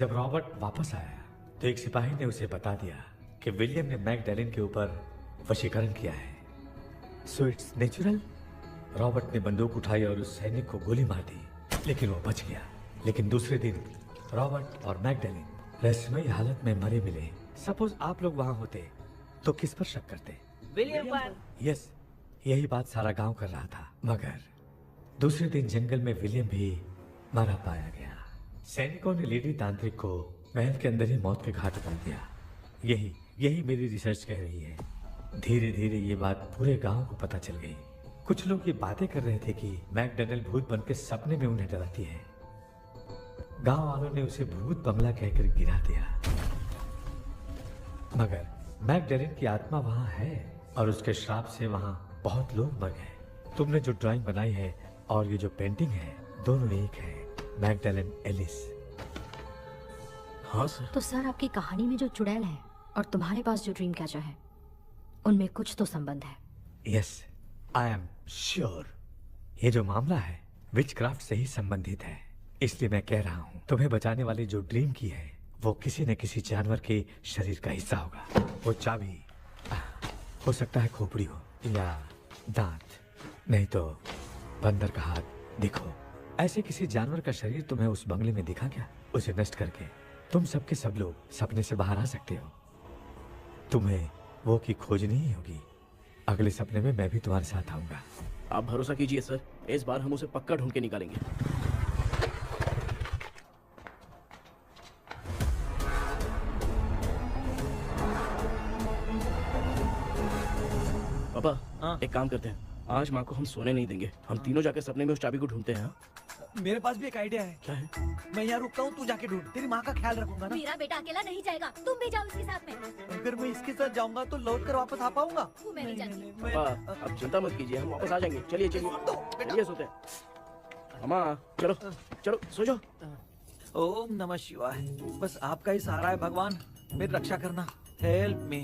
जब रॉबर्ट वापस आया तो एक सिपाही ने उसे बता दिया कि विलियम ने मैकडैलिन के ऊपर वशीकरण किया है। So it's natural. रॉबर्ट ने बंदूक उठाई और उस सैनिक को गोली मार दी, लेकिन वो बच गया। लेकिन दूसरे दिन रॉबर्ट और मैकडैलिन रहस्यमयी हालत में मरे मिले। सपोज आप लोग वहां होते तो किस पर शक करते? विलियम पर। यस, यही बात सारा गांव कर रहा था। मगर दूसरे दिन जंगल में विलियम भी मारा पाया गया। सैनिकों ने लेडी तांत्रिक को महल के अंदर ही मौत के घाट उतार दिया। यही मेरी रिसर्च कह रही है। धीरे धीरे ये बात पूरे गांव को पता चल गई। कुछ लोग ये बातें कर रहे थे कि मैकडैलिन भूत बनकर सपने में उन्हें डराती है। गांव वालों ने उसे भूत बंगला कहकर गिरा दिया। मगर मैकडैलिन की आत्मा वहां है और उसके श्राप से वहां बहुत लोग मर गए। तुमने जो ड्राइंग बनाई है और ये जो पेंटिंग है, दोनों एक है। मैकडैलिन एलिस। हाँ सर। तो सर, आपकी कहानी में जो चुड़ैल है और तुम्हारे पास जो ड्रीम कैचर है, उनमें कुछ तो संबंध है। Yes, I am sure. ये जो मामला है विचक्राफ्ट से ही संबंधित है। इसलिए मैं कह रहा हूँ, तुम्हें बचाने वाली जो ड्रीम की है वो किसी न किसी जानवर के शरीर का हिस्सा होगा। वो चाबी हो सकता है खोपड़ी हो या दांत, नहीं तो बंदर का हाथ। देखो, ऐसे किसी जानवर का शरीर तुम्हें उस बंगले में दिखा क्या? उसे नष्ट करके तुम सबके सब लोग सपने से बाहर आ सकते हो। तुम्हें वो की खोजनी ही होगी। अगले सपने में मैं भी तुम्हारे साथ आऊंगा। आप भरोसा कीजिए सर, इस बार हम उसे पक्का ढूंढ के निकालेंगे। पापा, एक काम करते हैं, आज माँ को हम सोने नहीं देंगे। हम तीनों जाके सपने में उस चाबी को ढूंढते हैं। मेरे पास भी एक आइडिया है। क्या है? मैं यहाँ रुकता हूँ, तू जाके ढूंढ। तेरी माँ का ख्याल रखूंगा ना। मेरा बेटा अकेला नहीं जाएगा, तुम भी जाओ इसके साथ में। अगर मैं इसके साथ जाऊंगा तो लौट कर वापस आ पाऊंगा? वो मैं नहीं जानती। पापा, अब चिंता मत कीजिए, हम वापस आ जाएंगे। चलिए चलिए सोते हैं। मामा चलो चलो सो जाओ। ओम नमः शिवाय। बस आपका ही सहारा है भगवान, मेरी रक्षा करना। Help me.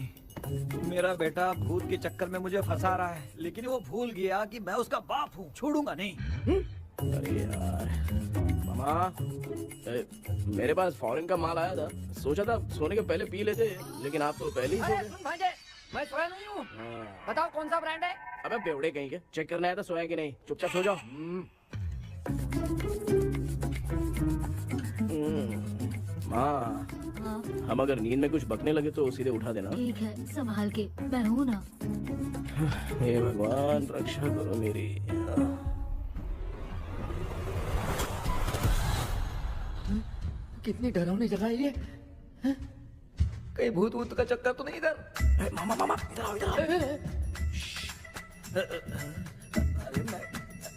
मेरा बेटा भूत के चक्कर में मुझे फंसा रहा है, लेकिन वो भूल गया कि मैं उसका बाप हूँ। छोड़ूंगा नहीं। अरे यार मामा, मेरे पास फॉरेन का माल आया था, सोचा था सोने के पहले पी लेते, लेकिन आप तो पहले ही सो गए। मैं सोया नहीं हूँ। हाँ। बताओ कौन सा ब्रांड है? अबे बेवड़े कहीं के, चेक करना है तो सोया कि नहीं। चुपचाप सो जाओ। माँ, हम अगर नींद में कुछ बकने लगे तो सीधे उठा देना। ठीक है, संभाल के, मैं हूँ ना। हे भगवान, रक्षा करो मेरी। कितनी डरावनी जगह है ये। कहीं भूत वूत का चक्कर तो नहीं इधर? मामा मामा, इधर आओ इधर आओ। अरे मैं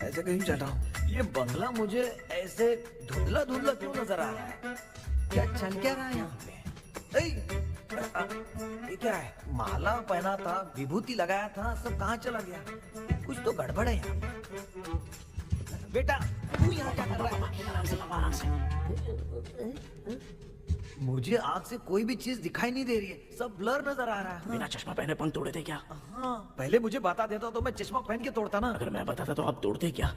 ऐसे कहीं चल रहा हूँ। ये बंगला मुझे ऐसे धुंधला धुंधला क्यों नजर आ रहा है? क्या चल क्या रहा है यहाँ पे? ये क्या है? माला पहना था, विभूति लगाया था, सब कहाँ चला गया? कुछ तो गड़बड़ है यहाँ पे। बेटा, तू यहाँ क्या कर रहा है? आराम से। मुझे आँख से कोई भी चीज दिखाई नहीं दे रही है, सब ब्लर नजर आ रहा है। बिना चश्मा पहने पंख तोड़े थे क्या? हाँ, पहले मुझे बता देता तो मैं चश्मा पहन के तोड़ता ना। अगर मैं बताता तो आप तोड़ते क्या?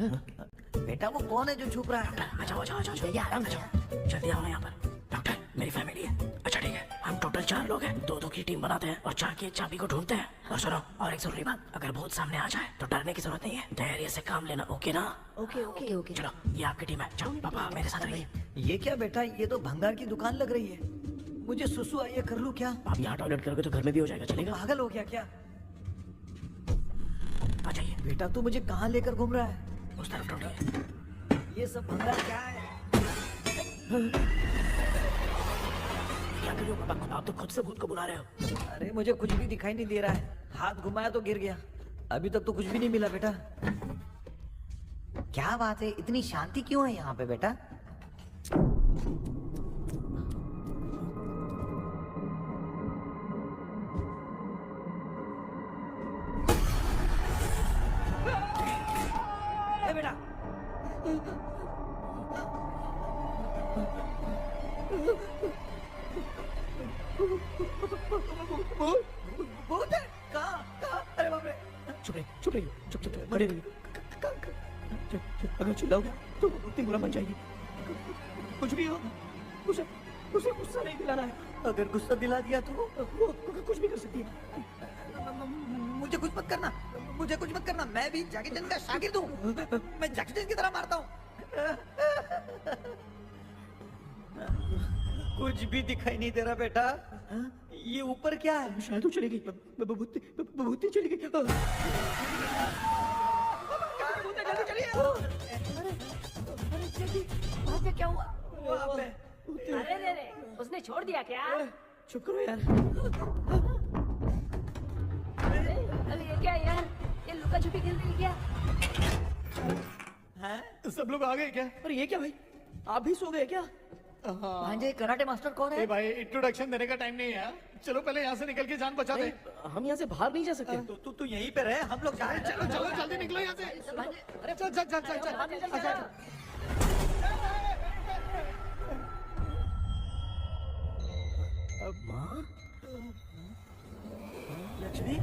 बेटा, वो कौन है जो छुप रहा है? आ जाओ जाओ जाओ, जल्दी आराम से जाओ, जल्दी आओ यहाँ पर। डॉक्टर, मेरी फैमिली है। अच्छा ठीक है, हम टोटल 4 लोग हैं, 2-2 की टीम बनाते हैं और जाके चाबी को ढूंढते हैं। और सुनो, और एक जरूरी बात, अगर भूत सामने आ जाए तो डरने की जरूरत नहीं है, धैर्य से काम लेना। ओके ना? Okay okay okay. चलो, ये आपकी टीम है। जाओ पापा, मेरे साथ रहिए। ये क्या बेटा, ये तो भंगार की दुकान लग रही है। मुझे सुसु आइए कर लूं क्या? आप यहाँ टॉयलेट करोगे तो घर में भी हो जाएगा, चलेगा? पागल हो गया क्या? आ जाइए। बेटा, तू मुझे कहाँ लेकर घूम रहा है? उस तरफ ढूंढिए। ये सब भंगार क्या है? क्या कर रहे हो पापा? आप तो खुद से भूत को बुला रहे हो। अरे मुझे कुछ भी दिखाई नहीं दे रहा है, हाथ घुमाया तो गिर गया। अभी तक तो कुछ भी नहीं मिला बेटा। क्या बात है, इतनी शांति क्यों है यहाँ पे बेटा? बेटा, भूत है? कहाँ? अरे बाप रे! चुप रहिए, चुप रहिए, चुप चुप खड़े रहिए। अगर चिल्लाओगे तो तीन बुरा बन जाएगी। कुछ भी हो, उसे उसे गुस्सा नहीं दिलाना है। अगर गुस्सा दिला दिया तो वो कुछ भी कर सकती है। मुझे कुछ मत करना, मुझे कुछ मत करना। मैं भी जैकी चैन का शागिर्द हूँ। मैं जैकी चैन की तरह मारता हूँ। कुछ भी दिखाई नहीं दे रहा बेटा। ये ऊपर क्या है? शायद वो चली गई। भूती चली गई। जल्दी चलिए। वहाँ पे क्या हुआ? वहाँ पे। अरे रे रे, उसने छोड़ दिया क्या? चुप करो यार। अरे ये क्या यार? ये लुका छुपी खेल रही क्या? हैं? सब लोग आ गए क्या? अरे ये क्या भाई? आप भी सो गए क्या? भांजे कराटे मास्टर कौन है? भाई इंट्रोडक्शन देने का टाइम नहीं है। चलो पहले यहाँ से निकल के जान बचा दे। हम यहाँ से बाहर नहीं जा सकते। तू यहीं पे रहे, हम लोग जा रहे हैं। चलो चलो जल्दी निकलो यहाँ से। अरे चल चल चल चल चल। माँ? लक्ष्मी?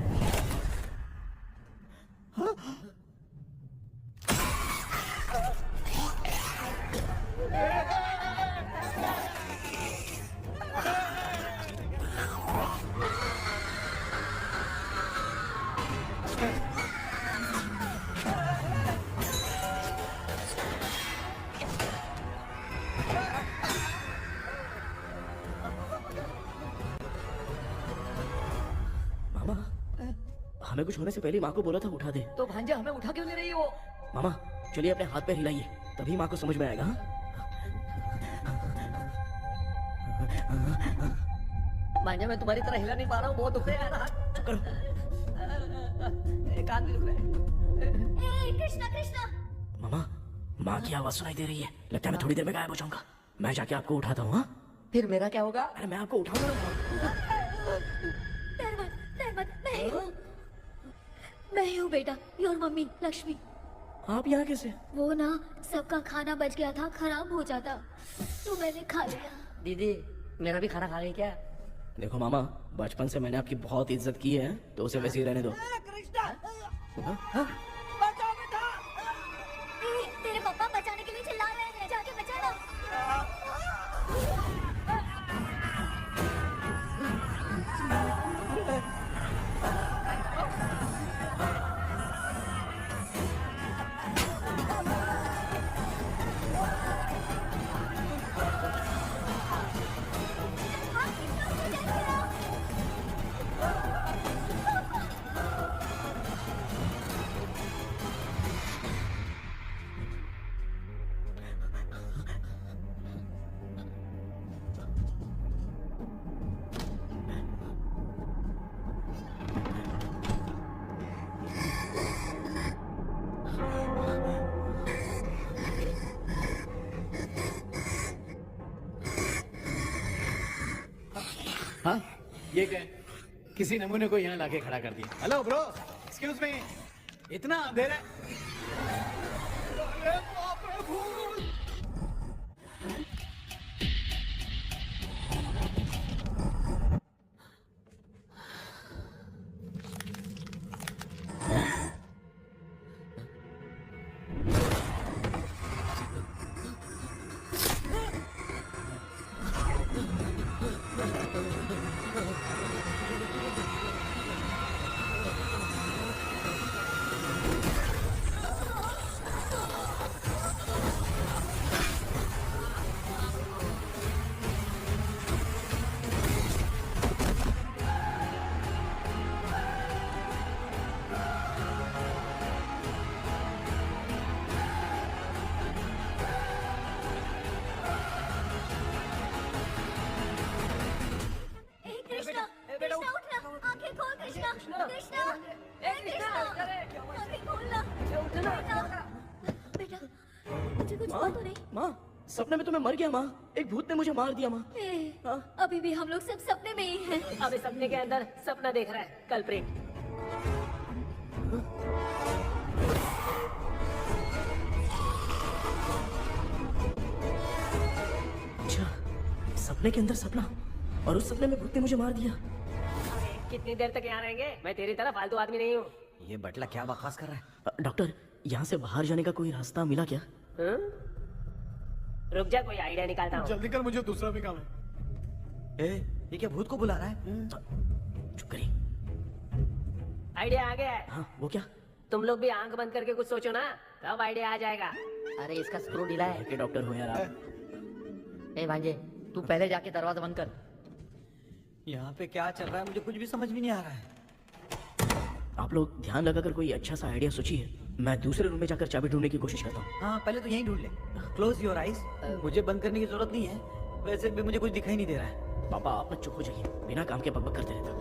मामा, हमें कुछ होने से पहले माँ को बोला था उठा दे। तो भांजे हमें उठा क्यों ले रही हो? मामा चलिए अपने हाथ पैर हिलाइए, तभी माँ को समझ में आएगा। भांजे मैं तुम्हारी तरह हिला नहीं पा रहा हूँ, बहुत दुख रहा है यार। चुप करो। एक हाथ भी दुख रहा है। कृष्णा कृष्णा मामा माँ की आवाज सुनाई दे रही है। लगता है मैं थोड़ी देर में गायब हो जाऊंगा। मैं जाके आपको उठाता हूँ। हाँ फिर मेरा क्या होगा? अरे मैं आपको उठाऊंगा। डर मत मैं हूँ बेटा, योर मम्मी लक्ष्मी। आप यहाँ कैसे? वो ना सबका खाना बच गया था, खराब हो जाता तो मैंने खा लिया। दीदी मेरा भी खाना खा गई क्या? देखो मामा, बचपन से मैंने आपकी बहुत इज्जत की है, तो उसे वैसे ही रहने दो। तेरे पापा बचाने के लिए चिल्ला रहे हैं, जाके बचाना। हाँ ये क्या? किसी नमूने को यहाँ लाके खड़ा कर दिया। हेलो ब्रो, एक्सक्यूज मी, इतना अंधेरा है। माँ सपने में तो मैं मर गया। माँ एक भूत ने मुझे मार दिया। माँ अभी भी हम लोग सब सपने में ही हैं। अभी सपने के अंदर सपना देख रहा है कल्प्रिट। अच्छा सपने के अंदर सपना, और उस सपने में भूत ने मुझे मार दिया। कितनी देर तक यहाँ रहेंगे? मैं तेरी तरह फालतू आदमी नहीं हूँ। ये बटला क्या बकवास कर रहा है? डॉक्टर यहाँ से बाहर जाने का कोई रास्ता मिला क्या? रुक जा, कोई आइडिया निकालता हूँ। जल्दी कर, मुझे दूसरा भी काम है। ये क्या भूत को बुला रहा है? चुप करिए। आइडिया आ गया है। हाँ, वो क्या? तुम लोग भी आंख बंद करके कुछ सोचो ना, तब आइडिया आ जाएगा। अरे इसका स्क्रू ढीला है। के डॉक्टर हो यार आप। ए भांजे, तू पहले जाके दरवाजा बंद कर। यहाँ पे क्या चल रहा है मुझे कुछ भी समझ में नहीं आ रहा है। आप लोग ध्यान लगाकर कोई अच्छा सा आइडिया सोचिए, मैं दूसरे रूम में जाकर चाबी ढूंढने की कोशिश करता हूँ। हाँ पहले तो यहीं ढूंढ ले। Close your eyes. मुझे बंद करने की जरूरत नहीं है, वैसे भी मुझे कुछ दिखाई नहीं दे रहा है। पापा आप ना चुप हो जाइए, बिना काम के बकबक करते रहते हो।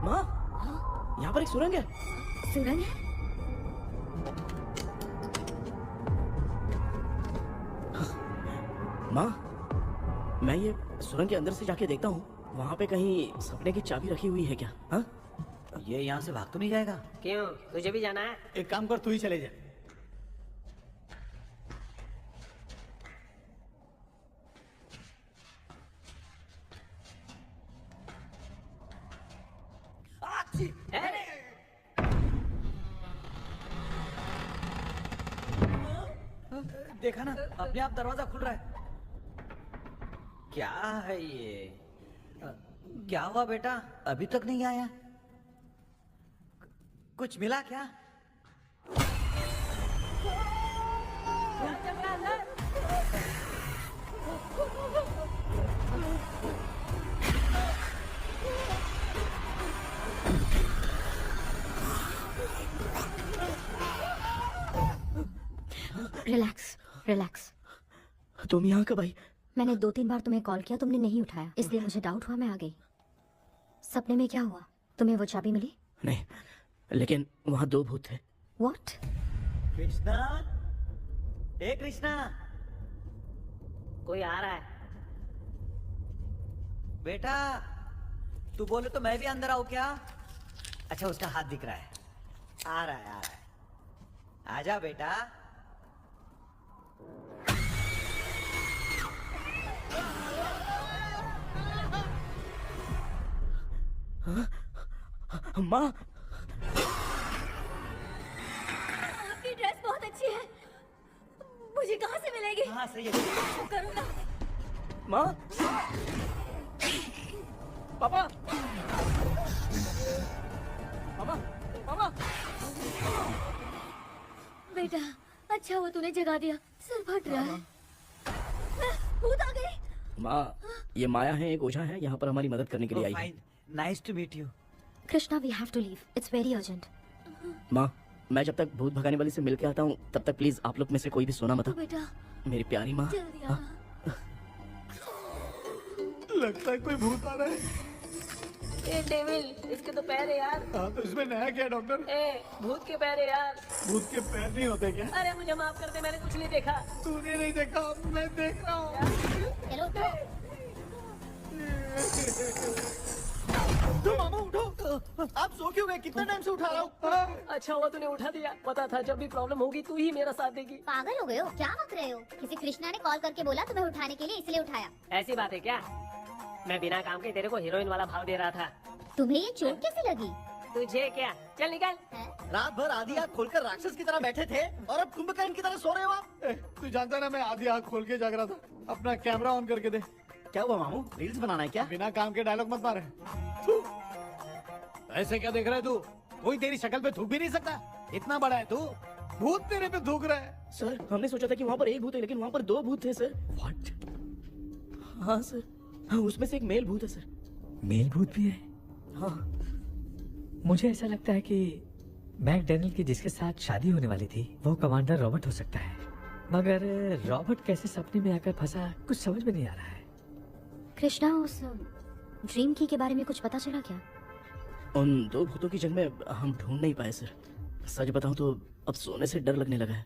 माँ, यहाँ पर एक सुरंग है। सुरंग है? माँ, मैं ये सुरंग के अंदर से जाके देखता हूँ, वहाँ पे कहीं सपने की चाबी रखी हुई है क्या? हाँ? ये यहाँ से भाग तो नहीं जाएगा? क्यों, तुझे भी जाना है? एक काम कर, तू ही चले जा। देखा ना, अपने आप दरवाजा खुल रहा है। क्या है ये? क्या हुआ बेटा, अभी तक नहीं आया? कुछ मिला क्या? Relax relax. तुम यहाँ कब आई? मैंने 2-3 बार तुम्हें कॉल किया, तुमने नहीं उठाया, इसलिए मुझे डाउट हुआ, मैं आ गई। सपने में क्या हुआ? तुम्हें वो चाबी मिली? नहीं, लेकिन वहाँ 2 भूत थे। व्हाट? कृष्णा, ए कृष्णा, कोई आ रहा है। बेटा तू बोले तो मैं भी अंदर आऊं क्या? अच्छा उसका हाथ दिख रहा है, आ रहा है, आ रहा है। आजा बेटा। माँ, आपकी ड्रेस बहुत अच्छी है, मुझे कहाँ से मिलेगी? हाँ सही है। करूँगा। माँ, पापा, पापा, पापा। बेटा अच्छा हुआ तूने जगा दिया, सर फट रहा है। भूत आ गई। माँ, ये माया है, एक ओझा है, यहाँ पर हमारी मदद करने के लिए आई है। Fine, nice to meet you. Krishna, we have to leave, it's very urgent. माँ, मैं जब तक भूत भगाने वाली से मिल के आता हूँ, तब तक प्लीज आप लोग में से कोई भी सोना मत। तो बेटा मेरी प्यारी माँ। जल्दी आना। लगता है कोई भूत आ रहा है। ए डेविल, इसके तो पैर है यार। हाँ तो इसमें नया क्या है डॉक्टर? ए, भूत के पैर है यार। भूत के पैर नहीं होते क्या? अरे मुझे माफ कर दे, मैंने कुछ नहीं देखा। तूने नहीं देखा, मैं देख रहा हूँ। चलो तो मामा उठो, आप सो क्यों गए? कितना टाइम से उठा रहा हूँ। अच्छा हुआ तूने उठा दिया, पता था जब भी प्रॉब्लम होगी तू ही मेरा साथ देगी। पागल हो गए हो क्या? बक रहे हो? किसी कृष्णा ने कॉल करके बोला तुम्हें उठाने के लिए, इसलिए उठाया। ऐसी बात है क्या? मैं बिना काम के तेरे को हीरोइन वाला भाव दे रहा था। तुम्हें ये चोट कैसे लगी? तुझे क्या? चल निकल। रात भर आधी आँख खोलकर राक्षस की तरह बैठे थे और अब कुंभकर्ण की तरह सो रहे हो आप। तू जानता ना मैं आधी आँख खोल के जाग रहा था। अपना कैमरा ऑन करके दे। क्या हुआ मामू, रील्स बनाना है क्या? बिना काम के डायलॉग मत मारे। ऐसे क्या देख रहा है तू? कोई तेरी शक्ल पे थूक भी नहीं सकता, इतना बड़ा है तू। भूत तेरे पे थूक रहा है। सर, हमने सोचा था कि वहाँ पर एक भूत है, लेकिन वहाँ पर 2 भूत थे सर। व्हाट? हाँ सर, हाँ उसमें से एक मेल भूत है सर। मेल भूत भी है? हाँ। मुझे ऐसा लगता है कि मैकडैनियल की जिसके साथ शादी होने वाली थी वो कमांडर रॉबर्ट हो सकता है, मगर रॉबर्ट कैसे सपने में आकर फंसा कुछ समझ में नहीं आ रहा है। कृष्णा, उस ड्रीम की के बारे में कुछ पता चला क्या? उन 2 भूतों की जंग में हम ढूंढ नहीं पाए सर। सच बताऊं तो अब सोने से डर लगने लगा है।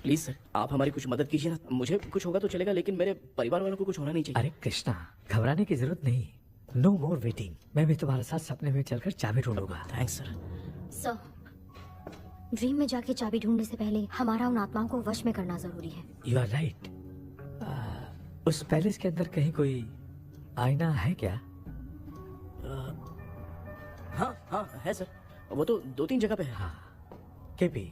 प्लीज सर, आप हमारी कुछ मदद कीजिए ना। मुझे कुछ होगा तो चलेगा, लेकिन मेरे परिवार वालों को कुछ होना नहीं चाहिए। अरे कृष्णा, घबराने की जरूरत नहीं, नो मोर वेटिंग। मैं भी तुम्हारे साथ सपने में चलकर चाबी ढूंढूंगा। Thanks sir. सो ड्रीम में जाके चाबी ढूंढने से पहले हमारा उन आत्माओं को वश में करना जरूरी है। You are right. उस पैलेस के अंदर कहीं कोई आईना है क्या? हाँ हाँ है सर, वो तो 2-3 जगह पे है। हाँ केपी,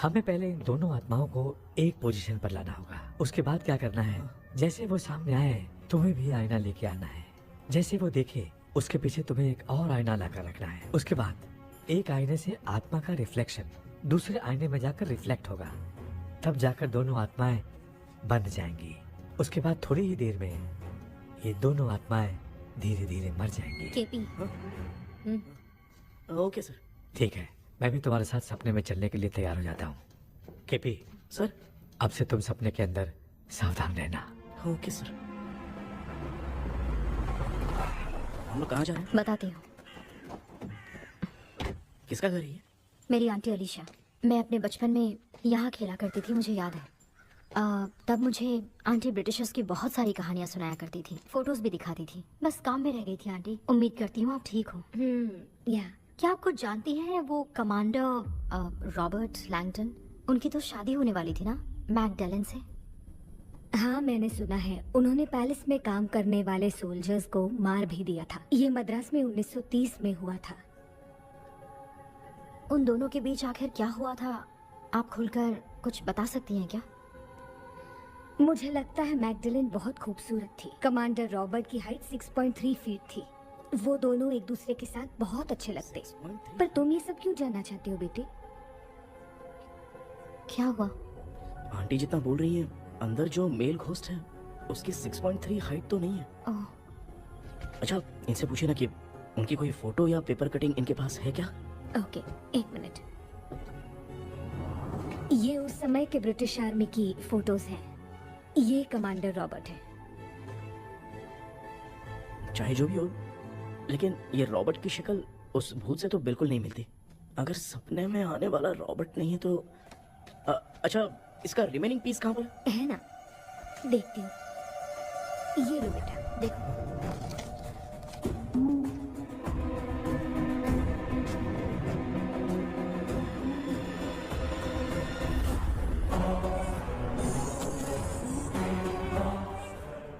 हमें पहले इन दोनों आत्माओं को एक पोजीशन पर लाना होगा। उसके बाद क्या करना है, जैसे वो सामने आए तुम्हें भी आईना लेके आना है। जैसे वो देखे उसके पीछे तुम्हें एक और आईना लाकर रखना है। उसके बाद एक आईने से आत्मा का रिफ्लेक्शन दूसरे आईने में जाकर रिफ्लेक्ट होगा, तब जाकर दोनों आत्माएं बंद जाएंगी। उसके बाद थोड़ी ही देर में ये दोनों आत्माएं धीरे धीरे मर जाएंगी। KP, okay sir. ठीक है, मैं भी तुम्हारे साथ सपने में चलने के लिए तैयार हो जाता हूँ। KP sir. अब से तुम सपने के अंदर सावधान रहना। Okay sir. हम लोग कहाँ जा रहे हैं? बताती हूँ। किसका घर है ये? मेरी आंटी अलीशा। मैं अपने बचपन में यहाँ खेला करती थी, मुझे याद है। तब मुझे आंटी ब्रिटिशर्स की बहुत सारी कहानियाँ सुनाया करती थी, फोटोज भी दिखाती थी। बस काम में रह गई थी आंटी। उम्मीद करती हूँ आप ठीक हो। या क्या आप कुछ जानती हैं वो कमांडर रॉबर्ट लैंगटन? उनकी तो शादी होने वाली थी ना मैकडेलन से। हाँ मैंने सुना है, उन्होंने पैलेस में काम करने वाले सोल्जर्स को मार भी दिया था। ये मद्रास में 1930 में हुआ था। उन दोनों के बीच आखिर क्या हुआ था, आप खुलकर कुछ बता सकती हैं क्या? मुझे लगता है मैगडलेन बहुत खूबसूरत थी। कमांडर रॉबर्ट की हाइट 6.3 फीट थी। वो दोनों एक दूसरे के साथ बहुत अच्छे लगते। पर तुम ये सब क्यों जानना चाहते हो बेटे? क्या हुआ? आंटी जितना बोल रही है, अंदर जो मेल घोस्ट है उसकी 6.3 हाइट तो नहीं है। ओह, अच्छा इनसे पूछे ना कि उनकी कोई फोटो या पेपर कटिंग इनके पास है क्या? ओके, एक मिनट। ये उस समय के ब्रिटिश आर्मी की फोटोज हैं। ये कमांडर रॉबर्ट है। चाहे जो भी हो, लेकिन ये रॉबर्ट की शक्ल उस भूत से तो बिल्कुल नहीं मिलती। अगर सपने में आने वाला रॉबर्ट नहीं है तो अच्छा इसका रिमेनिंग पीस कहाँ पर है ना? देखती हूँ। ये लो बेटा, देखो।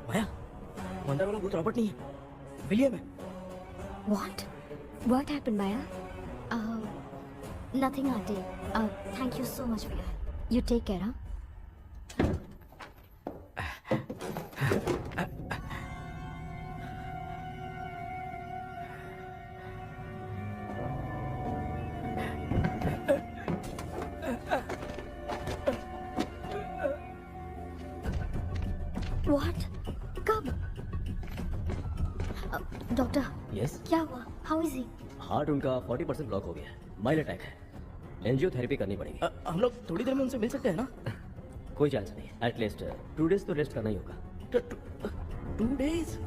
माया, वो अंदर वाला भूत रॉबर्ट नहीं है, विलियम है। What happened, Maya? nothing auntie. Thank you so much for your help. You take care, huh? What? कब? डॉक्टर, यस, क्या हुआ? How is he? हार्ट उनका 40% ब्लॉक हो गया है। माइल्ड अटैक है। एंजियोथेरेपी करनी पड़ेगी। हम लोग थोड़ी देर में उनसे मिल सकते हैं ना? कोई चांस नहीं। एटलीस्ट 2 डेज तो रेस्ट करना ही होगा। 2 days?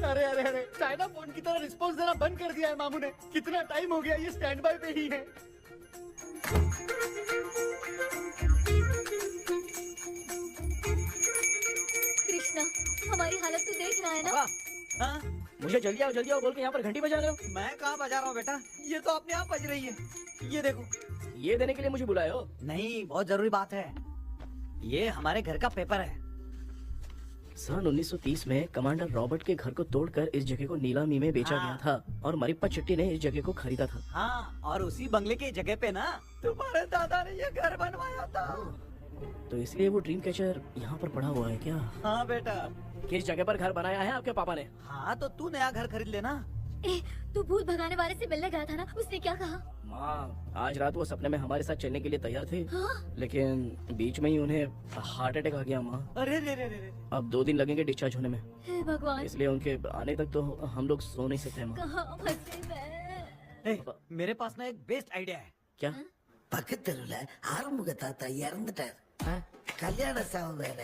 अरे अरे अरे, चाइना फोन की तरह रिस्पॉन्स देना बंद कर दिया है मामू ने। कितना टाइम हो गया ये स्टैंड बाय पे ही है। कृष्णा, हमारी हालत तो देख रहा है ना? हाँ? मुझे जल्दी आओ बोल के यहाँ पर घंटी बजा रहे हो। मैं कहाँ बजा रहा हूँ बेटा, ये तो अपने आप बज रही है। ये देखो। ये देने के लिए मुझे बुलाए हो? नहीं, बहुत जरूरी बात है। ये हमारे घर का पेपर है। सन 1930 में कमांडर रॉबर्ट के घर को तोड़कर इस जगह को नीलामी में बेचा हाँ। गया था और मरिप्पा चिट्टी ने इस जगह को खरीदा था। हाँ, और उसी बंगले की जगह पे ना तुम्हारे दादा ने ये घर बनवाया था। तो इसलिए वो ड्रीम कैचर यहाँ पर पड़ा हुआ है क्या? हाँ बेटा। किस जगह पर घर बनाया है आपके पापा ने? हाँ तो तू नया घर खरीद लेना। ए, तू भूत भगाने वाले से मिलने गया था ना? उसने क्या कहा? माँ, आज रात वो सपने में हमारे साथ चलने के लिए तैयार थे। हाँ? लेकिन बीच में ही उन्हें हार्ट अटैक आ गया माँ। अरे रे रे रे रे। अब 2 दिन लगेंगे डिस्चार्ज होने में। हे भगवान, इसलिए उनके आने तक तो हम लोग सो नहीं सकते माँ। कहाँ फंसे मैं? ए, मेरे पास ना एक बेस्ट आइडिया है। क्या? பக்கத்தெருவுல ஆறுமுக தாத்தா இறந்துட்டார். கல்யாண சாவு வேற.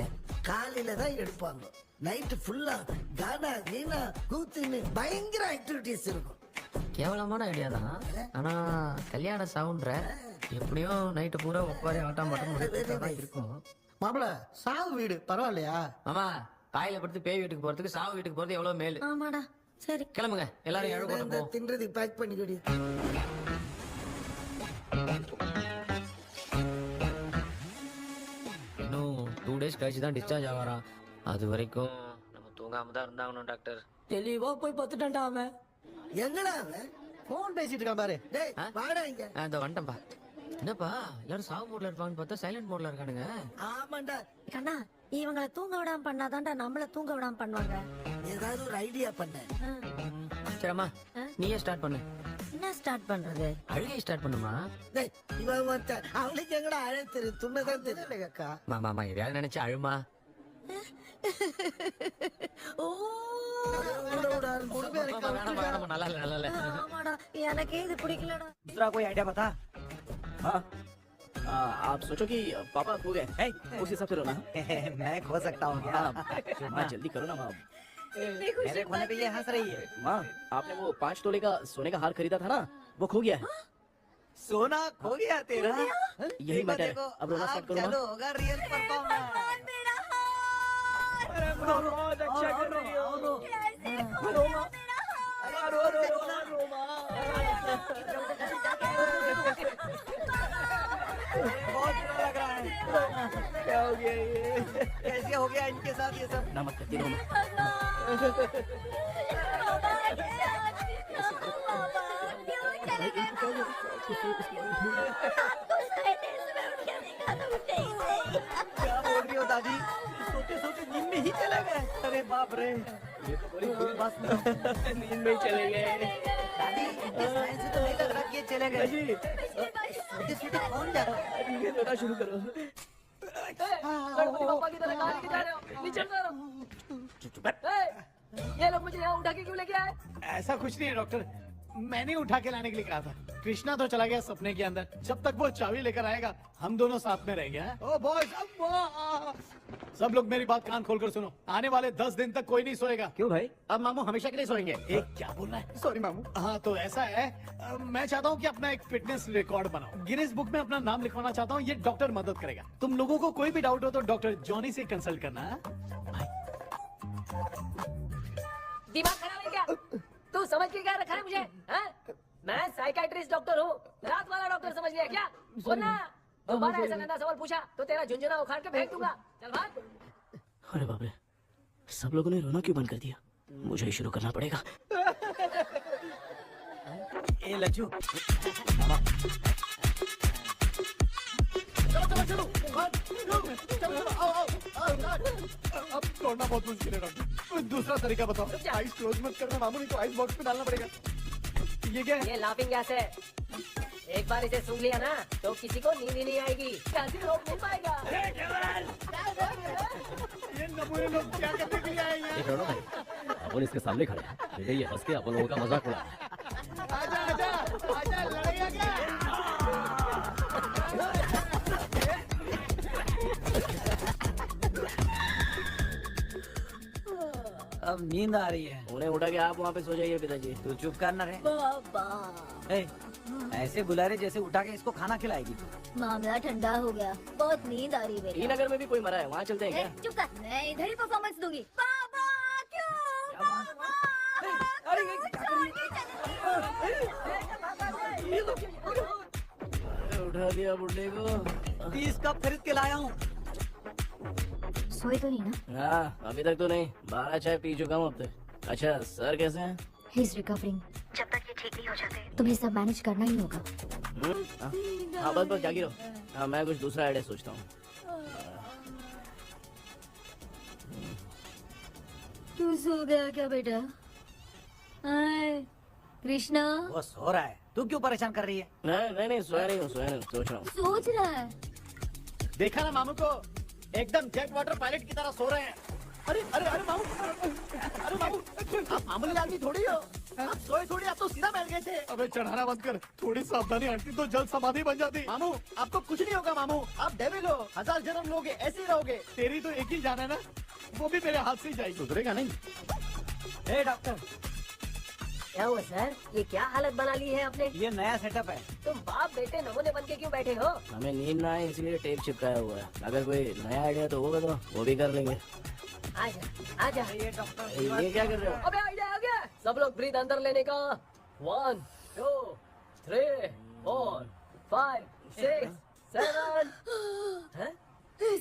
காலையில தான் எடுப்பாங்க. நைட்டு ஃபுல்லா கானா கீனா கூத்துன்னு பயங்கர ஆக்டிவிட்டிஸ் இருக்கும். கேவலமான ஐடியா தான். ஆனா கல்யாண சவுண்ட்ற எப்படியும் நைட்டு பூரா உட்காரி ஆட்டம் பாட்டம் தான் இருக்கும். மாப்பிள சாவு வீடு பரவாயில்லையா? மாமா, காயில படுத்து பேய் வீட்டுக்கு போறதுக்கு சாவு வீட்டுக்கு போறது எவ்வளவு மேல். ஆமாடா. சரி கிளம்புங்க எல்லாரும் எழு இந்த கொண்டு போ தின்றதுக்கு பேக் பண்ணிக்கடி. இன்னும் 2 days கழிச்சு தான் டிஸ்சார்ஜ் ஆவாராம். அது வரைக்கும் நம்ம தூங்காம தான் இருந்தாகணும் டாக்டர். தெளிவா போய் பார்த்துட்டான்டா அவன். எங்கடா அவன்? போன் பேசிட்டு இருக்கான் பாரு. டேய் வாடா இங்க. இந்த வந்துட்டேன்ப்பா. என்னப்பா எல்லாரும் சாவு மோட்ல இருப்பாங்கன்னு பார்த்தா சைலண்ட் மோட்ல இருக்கானுங்க. ஆமாண்டா. கண்ணா இவங்களை தூங்க விடாம பண்ணாதான்டா நம்மள தூங்க விடாம பண்ணுவாங்க. ஏதாவது ஒரு ஐடியா பண்ண. சரிம்மா நீயே ஸ்டார்ட் பண்ணு. என்ன ஸ்டார்ட் பண்றது? அழுகை ஸ்டார்ட் பண்ணுமா? டேய் இவன் வந்து அவளுக்கு எங்கடா அழ தெரியும், துண்ணதான் தெரியல அக்கா. மாமா எதையாவது நினைச்சு அழுமா. ஓ வேணாம் நல்லா இல்ல நல்லா இல்ல. ஆமாடா எனக்கே இது பிடிக்கலடா. दूसरा कोई आइडिया बता. हाँ आप सोचो कि पापा खो गए. उस हिसाब से रोना. मैं खो सकता हूँ क्या? माँ जल्दी करो ना माँ. मेरे खोने पे ये हंस रही है. माँ आपने वो 5 तोले का सोने का हार खरीदा था ना, वो खो गया है. सोना खो गया तेरा? यही मैटर है. अब रोना स्टार्ट करो माँ. होगा रियल परफॉर्मेंस. बहुत अच्छा कर रही हो. बहुत बुरा लग रहा है. क्या हो गया ये? कैसे हो गया इनके साथ ये सब? ना मत करती रहो. क्या बोल रही हो दादी? सोते सोते नींद में ही चले गए. अरे बाप रे, ये तो बड़ी बुरी बात है. नींद में ही चले गए. दादी इनके साइन से तो नहीं लग रहा कि ये चले गए. जी सोते सोते कौन जा रहा है? ये रोना शुरू करो. पापा की तरह कहाँ जा रहे हो? नीचे उतरो. ये लोग मुझे यहाँ उठा के क्यों लेके आए? ऐसा कुछ नहीं है डॉक्टर, मैंने उठा के लाने के लिए कहा था. कृष्णा तो चला गया सपने के अंदर. जब तक वो चाबी लेकर आएगा हम दोनों साथ में रहेंगे. ओ बॉयज, सब लोग मेरी बात कान खोलकर सुनो. आने वाले 10 दिन तक कोई नहीं सोएगा. क्यों भाई? अब मामू हमेशा के लिए सोएंगे. क्या बोल रहा है? सॉरी मामू. हाँ तो ऐसा है, मैं चाहता हूँ कि अपना एक फिटनेस रिकॉर्ड बनाओ. गिनीज बुक में अपना नाम लिखवाना चाहता हूँ. ये डॉक्टर मदद करेगा. तुम लोगों को कोई भी डाउट हो तो डॉक्टर जॉनी से कंसल्ट करना. दिमाग खराब है क्या? तू समझ के क्या रखा है मुझे? हाँ? मैं साइकाइट्रिस्ट डॉक्टर हूँ. रात वाला डॉक्टर समझ लिया क्या? सुनना, दोबारा ऐसा गंदा सवाल पूछा तो तेरा झुंझुना उखाड़ के फेंक दूंगा. चल भाग. अरे बाप रे, सब लोगों ने रोना क्यों बंद कर दिया? मुझे ही शुरू करना पड़ेगा. ए लज्जू. चलो. अब तोड़ना बहुत मुश्किल है डॉक्टर. दूसरा तरीका बताओ. आइस क्लोज मत करना मामू, नहीं तो आइस बॉक्स में डालना पड़ेगा. ये क्या है? ये लाफिंग गैस है. एक बार इसे सूंघ लिया ना तो किसी को नींद ही नहीं आएगी. कैसे रोक नहीं पाएगा. ये नमूने लोग क्या करने के लिए आए हैं? एक रोनो भाई, अपन इसके सामने खड़े हैं. बेटे ये हंस के अपन लोगों का मजाक उड़ा. आजा लड़ेगा क्या? अब नींद आ रही है. उन्हें उठा के आप वहाँ पे सो जाइए पिताजी. तू चुप करना रे. ऐसे बुला रहे जैसे उठा के इसको खाना खिलाएगी. मामला ठंडा हो गया. बहुत नींद आ रही है. श्रीनगर में भी कोई मरा है, वहाँ चलते हैं क्या? चुप कर. मैं इधर ही परफॉर्मेंस दूंगी. पापा क्यों? उठा दिया बुड्ढे को. 30 कप खरीद के लाया हूँ. सोए तो नहीं ना? हाँ अभी तक तो नहीं. 12 चाय पी चुका हूँ अब तक. अच्छा सर कैसे हैं? He is recovering. जब तक ये ठीक नहीं हो जाते तुम्हें सब मैनेज करना ही होगा. हाँ बस जागी रहो. हाँ मैं कुछ दूसरा आइडिया सोचता हूँ. तू सो गया क्या बेटा? कृष्णा वो सो रहा है. तू क्यों परेशान कर रही है? नहीं सोया नहीं हूँ, सोच रहा हूँ. सोच रहा है. देखा ना मामू को, एकदम जेट वाटर पायलट की तरह सो रहे हैं. अरे अरे अरे मामू, अरे मामू, आप मामूली आदमी थोड़ी हो. आप सोए थोड़ी, आप तो सीधा बैठ गए थे. अबे चढ़ाना बंद कर. थोड़ी सावधानी हटती तो जल्द समाधि बन जाती. मामू आपको कुछ नहीं होगा मामू. आप डेविल हो. 1000 जन्म लोगे ऐसे ही रहोगे. तेरी तो एक ही जान है ना, वो भी मेरे हाथ से ही जाएगी. सुधरेगा नहीं. ए डॉक्टर, क्या हुआ सर? ये क्या हालत बना ली है आपने? ये नया सेटअप है. तुम बाप बेटे नमूने बन के क्यों बैठे हो? हमें नींद ना आए इसलिए टेप चिपकाया हुआ है. अगर कोई नया आइडिया तो होगा तो वो भी कर लेंगे. आजा आजा. ये डॉक्टर ये क्या कर रहे हो? अबे आइडिया आ गया. सब लोग ब्रीथ अंदर लेने का 1 2 3 4 5 6 7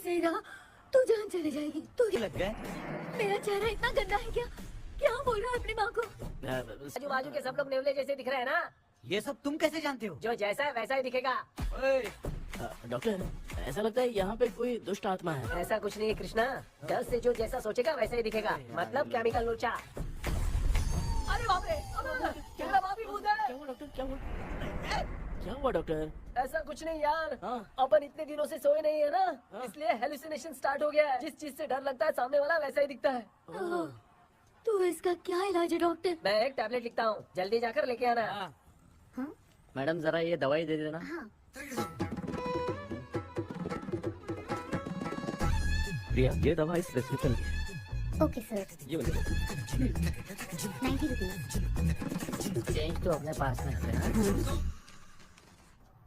सेरा तू जान चली जाएगी। तू लग गए। मेरा चेहरा इतना गंदा है क्या? क्या बोल रहा है अपनी माँ को? आजू बाजू के सब लोग नेवले जैसे दिख रहे हैं ना। ये सब तुम कैसे जानते हो? जो जैसा है वैसा ही दिखेगा। डॉक्टर ऐसा लगता है यहाँ पे कोई दुष्ट आत्मा है। ऐसा कुछ नहीं है कृष्णा, डर से जो जैसा सोचेगा वैसा ही दिखेगा, मतलब केमिकल लोचा। अरे बाप रे, मेरा बाप ही भूत है। क्या हुआ डॉक्टर? क्या हुआ डॉक्टर? ऐसा कुछ नहीं यार, हाँ। अपन इतने दिनों से सोए नहीं है ना, इसलिए हेलुसिनेशन स्टार्ट हो गया है। जिस चीज से डर लगता है सामने वाला वैसा ही दिखता है। तो इसका क्या इलाज है डॉक्टर? मैं एक टैबलेट लिखता हूँ, जल्दी जाकर लेके आना। मैडम जरा ये दवाई दे देना। प्रिया ये दवा इस प्रेस्क्रिप्शन की है। Okay sir. ये वाली 90 रुपीज। चेंज तो अपने पास में है।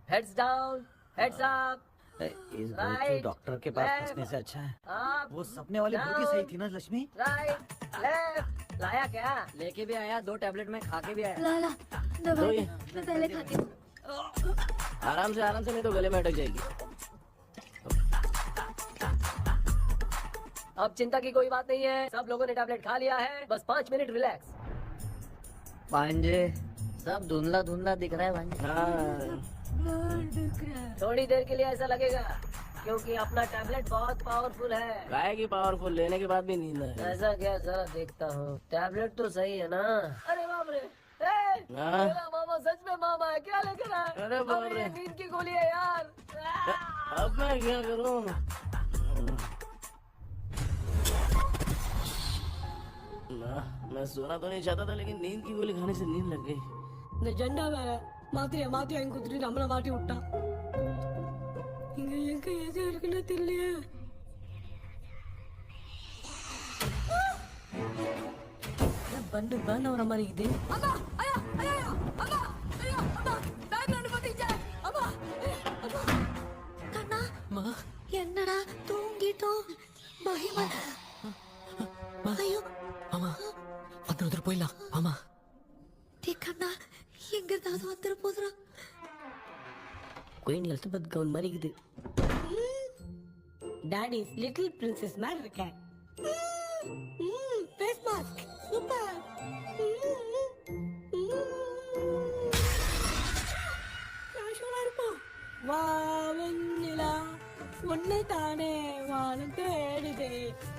हेड्स डाउन, हेड्स अप, इस Right, डॉक्टर के पास left, फंसने से अच्छा है अप, वो सपने वाली भूत ही सही थी ना लक्ष्मी। Right, left. लाया क्या? लेके भी आया, 2 टैबलेट में खा के भी आया। लाला दवाई मैं पहले खाती हूँ। आराम से नहीं तो गले में अटक जाएगी। अब चिंता की कोई बात नहीं है, सब लोगों ने टैबलेट खा लिया है, बस 5 मिनट रिलैक्स। भांजे सब धुंधला धुंधला दिख रहा है भांजे। थोड़ी देर के लिए ऐसा लगेगा, क्योंकि अपना टैबलेट बहुत पावरफुल है। गाय की पावरफुल लेने के बाद भी नींद है। ऐसा क्या, जरा देखता हूँ। टैबलेट तो सही है ना? अरे बाप रे, हाँ। मेरा मामा सच में मामा है, क्या लेकर आए? अरे बाप अबे, रे। ये नींद की गोली है यार। अब मैं क्या करूँ? मैं सोना तो नहीं चाहता था, लेकिन नींद की गोली खाने से नींद लग गई। நிஜண்டா வேற மாத்திரையை வாங்கி கொடுத்துட்டு நம்மள மாட்டி விட்டான். இங்க எங்க எது இருக்குன்னு தெரியலையே. பண்டு பேன் வர மாதிரி இது. அம்மா ஐயா ஐயா அம்மா ஐயா அம்மா பேக்ரவுண்ட் பத்திச்சே அம்மா அம்மா கண்ணா என்னடா தூங்கிட்டோம் மகிமா. ஐயோ ஆமா வந்துட்டு போயிடலாம். ஆமா கண்ணா எங்க ஏதாவது வந்துட போதுரா. குயின் எலிசபெத் கவுன் மாதிரி இருக்குது. டாடி லிட்டில் பிரின்சஸ் மாதிரி இருக்கேன். Face mask super. கேஷுவலா இருப்போம். வா வெண்ணிலா உன்னை தானே வானம் தேடுதே,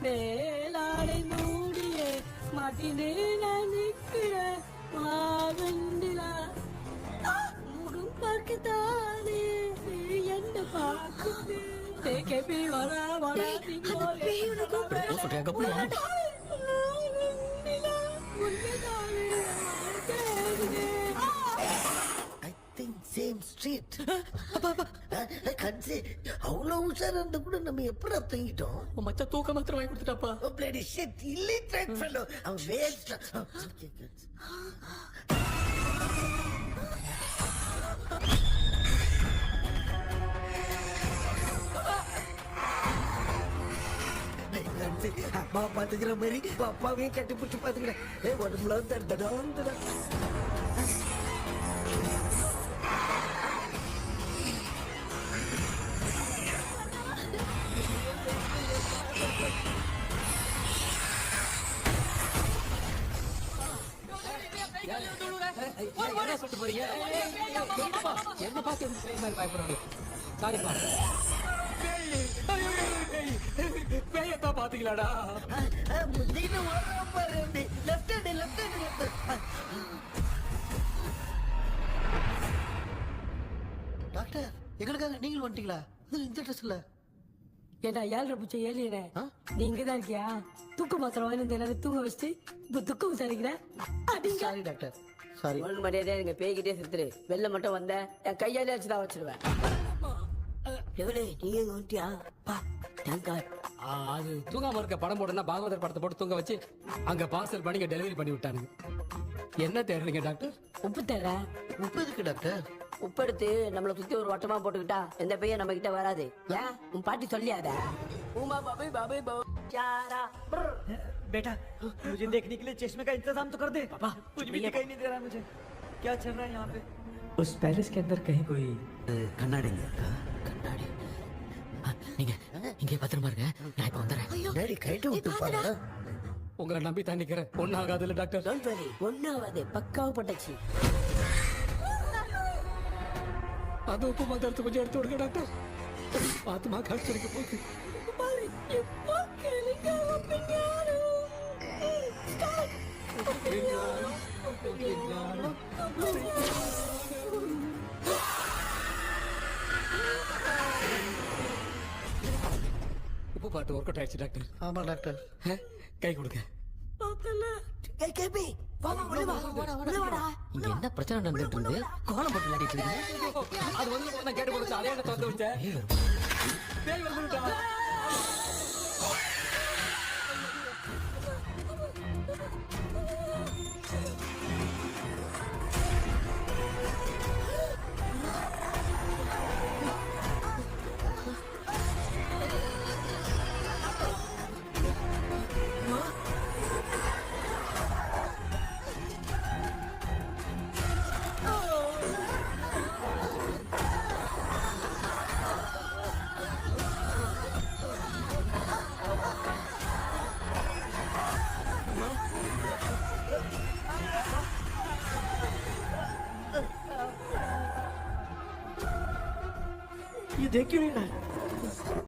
மேலாடை மூடியே மாட்டினே நான் நிற்கிறேன். வா வெண்ணிலா முகம் பார்க்கத்தானே என்ன பார்க்குது. தேக்கே வரா வரா சேம் ஸ்ட்ரீட். கன்சி அவ்வளவு உஷாரா இருந்தா கூட நம்ம எப்படி தூங்கிட்டோம்? மச்சா தூக்க மாத்திரம் வாங்கி கொடுத்துட்டாப்பா. Bloody shit illiterate fellow. அவன் வேஸ்ட். அப்பா பாத்துக்கிற மாதிரி அப்பாவையும் கட்டி பிடிச்சி பாத்துக்கிறேன். உடம்புல தடா. என்ன பார்த்து பயப்படுறாங்க. சாரிப்பா. பேயத்தான் பாத்தீங்களாடா? டாக்டர் எங்களுக்காக நீங்கள் வந்துட்டீங்களா? இந்த ட்ரெஸ்ல ஏண்டா 7:30 பூச்சை ஏழியனே, நீ இங்கதான் இருக்கியா? தூக்க மாத்திரம் வாங்கி வந்து எல்லாரும் தூங்க வச்சுட்டு இப்ப துக்கம் விசாரிக்கிற. Sorry doctor sorry. ஒழுங்கு மரியாதையா நீங்க பேய்கிட்டே செத்துரு. வெளில மட்டும் வந்த என் கையாலே வச்சுதான் வச்சிருவேன். எவ்வளவு நீ எங்க வந்துட்டியா? அது தூங்காம இருக்க படம் போடுனா பாகவதர் படத்தை போட்டு தூங்க வச்சு அங்க பார்சல் பண்ணி டெலிவரி பண்ணி விட்டானுங்க. என்ன தேடுறீங்க டாக்டர்? உப்பு தேட. உப்பு எதுக்கு டாக்டர்? உப்பு எடுத்து நம்மள சுத்தி ஒரு வட்டமா போட்டுக்கிட்டா எந்த பையன் நம்ம கிட்ட வராது. ஏன் உன் பாட்டி சொல்லியாத? உமா பாபி பாபி பாபு சாரா बेटा मुझे देखने के लिए चश्मे का इंतजाम तो कर दे। पापा कुछ भी दिखाई नहीं दे रहा मुझे, क्या चल रहा है यहाँ पे? उस पैलेस के अंदर कहीं कोई கண்ணாடி கண்ணாடி நீங்க இங்கே பத்திரமா இருங்க, நான் இப்ப வந்துடுறேன். டேடி கைட்டு விட்டு பாரு. உங்களை நம்பி தான் நிக்கிறேன். ஒன்னும் ஆகாதுல்ல டாக்டர்? டோன்ட் வரி, ஒன்னாவது பக்காவா பட்டாச்சு. அது உப்பு மாத்திரத்தை கொஞ்சம் எடுத்து விடுங்க டாக்டர். பாத்துமா காசு கிடைக்க போகுது. உப்பு பாட்டு ஒர்க் அவுட் ஆயிடுச்சு டாக்டர். ஆமா டாக்டர். கை கொடுங்க. ஏய் கேபி, வா வா உள்ள வா, உள்ள வாடா. இங்க என்ன பிரச்சனை நடந்துட்டு இருக்கு? கோலம் போட்டு விளையாடிட்டு இருக்கீங்க. அது வந்து நான் கேட்டு போடுச்சு, அதே என்ன தோத்து வச்சேன். பேய் வந்துட்டா. ये देख क्यों नहीं रहा है?